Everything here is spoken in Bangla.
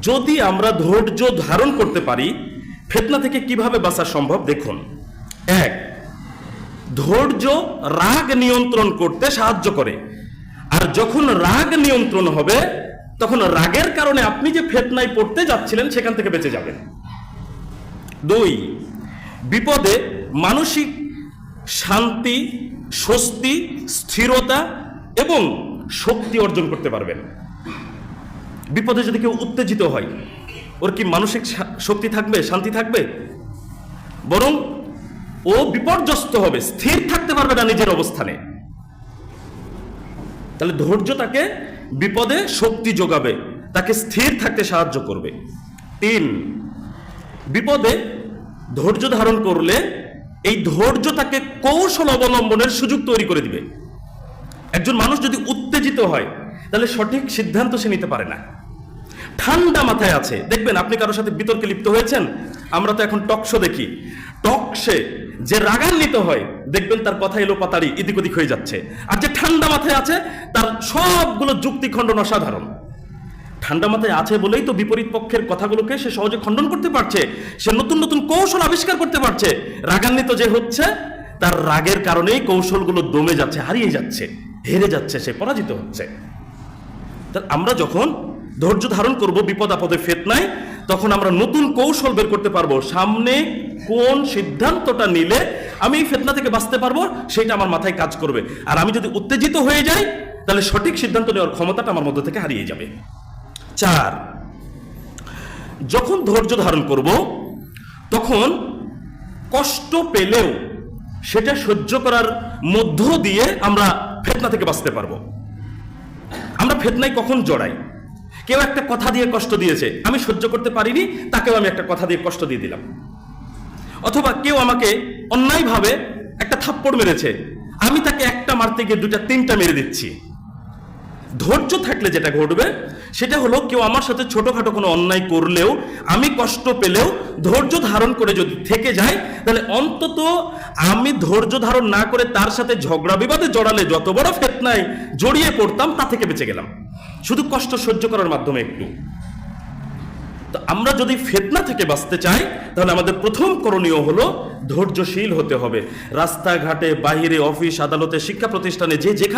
যদি আমরা ধৈর্য ধারণ করতে পারি, ফিতনা থেকে কিভাবে বাঁচা সম্ভব দেখুন। এক, ধৈর্য রাগ নিয়ন্ত্রণ করতে সাহায্য করে, আর যখন রাগ নিয়ন্ত্রণ হবে তখন রাগের কারণে আপনি যে ফিতনায় পড়তে যাচ্ছিলেন সেখান থেকে বেঁচে যাবেন। দুই, বিপদে মানসিক শান্তি, স্বস্তি, স্থিরতা এবং শক্তি অর্জন করতে পারবেন। বিপদে যদি কেউ উত্তেজিত হয়, ওর কি মানসিক শক্তি থাকবে, শান্তি থাকবে? বরং ও বিপর্যস্ত হবে, স্থির থাকতে পারবে না নিজের অবস্থানে। তাহলে ধৈর্য তাকে বিপদে শক্তি যোগাবে, তাকে স্থির থাকতে সাহায্য করবে। তিন, বিপদে ধৈর্য ধারণ করলে এই ধৈর্য তাকে কৌশল অবলম্বনের সুযোগ তৈরি করে দিবে। একজন মানুষ যদি উত্তেজিত হয় তাহলে সঠিক সিদ্ধান্ত সে নিতে পারে না। ঠান্ডা মাথায় আছে, দেখবেন আপনি কারোর সাথে বিতর্কে লিপ্ত হয়েছেন, আমরা তো এখন টকশো দেখি, টকশে যে রাগান্বিত হয় দেখবেন তার কথা এলো পাতাড়ি এদিক ওদিক হয়ে যাচ্ছে, আর যে ঠান্ডা মাথায় আছে তার সবগুলো যুক্তি খণ্ডন অসাধারণ। ঠান্ডা মাথায় আছে বলেই তো বিপরীত পক্ষের কথাগুলোকে সে সহজে খণ্ডন করতে পারছে, সে নতুন নতুন কৌশল আবিষ্কার করতে পারছে। রাগান্বিত যে হচ্ছে তার রাগের কারণেই কৌশলগুলো দমে যাচ্ছে, হারিয়ে যাচ্ছে, হেরে যাচ্ছে, সে পরাজিত হচ্ছে। আমরা যখন ধৈর্য ধারণ করব বিপদ আপদে ফিতনায়, তখন আমরা নতুন কৌশল বের করতে পারবো। সামনে কোন সিদ্ধান্তটা নিলে আমি এই ফিতনা থেকে বাঁচতে পারবো সেটা আমার মাথায় কাজ করবে। আর আমি যদি উত্তেজিত হয়ে যাই তাহলে সঠিক সিদ্ধান্ত নেওয়ার ক্ষমতাটা আমার মধ্যে থেকে হারিয়ে যাবে। চার, যখন ধৈর্য ধারণ করব তখন কষ্ট পেলেও সেটা সহ্য করার মধ্য দিয়ে আমরা ফিতনা থেকে বাঁচতে পারবো। আমরা ফিতনায় কখন জড়াই? কেউ একটা কথা দিয়ে কষ্ট দিয়েছে, আমি সহ্য করতে পারিনি, তাকেও আমি একটা কথা দিয়ে কষ্ট দিয়ে দিলাম। অথবা কেউ আমাকে অন্যায়ভাবে একটা থাপ্পড় মেরেছে, আমি তাকে একটা মারতে গিয়ে দুটা তিনটা মেরে দিচ্ছি। ধৈর্য থাকলে যেটা ঘটবে সেটা হলো, কেউ আমার সাথে ছোটখাটো কোনো অন্যায় করলেও, আমি কষ্ট পেলেও ধৈর্য ধারণ করে যদি থেকে যায়, তাহলে অন্তত আমি ধৈর্য ধারণ না করে তার সাথে ঝগড়া বিবাদে জড়ালে যত বড় ফিতনায় জড়িয়ে পড়তাম তা থেকে বেঁচে গেলাম, শুধু কষ্ট সহ্য করার মাধ্যমে একটু। তো আমরা যদি ফিতনা থেকে বাঁচতে চাই তাহলে আমাদের প্রথম করণীয় হলো ধৈর্যশীল হতে হবে। রাস্তাঘাটে, বাহিরে, অফিস আদালতে, শিক্ষা প্রতিষ্ঠানে যে যেখানে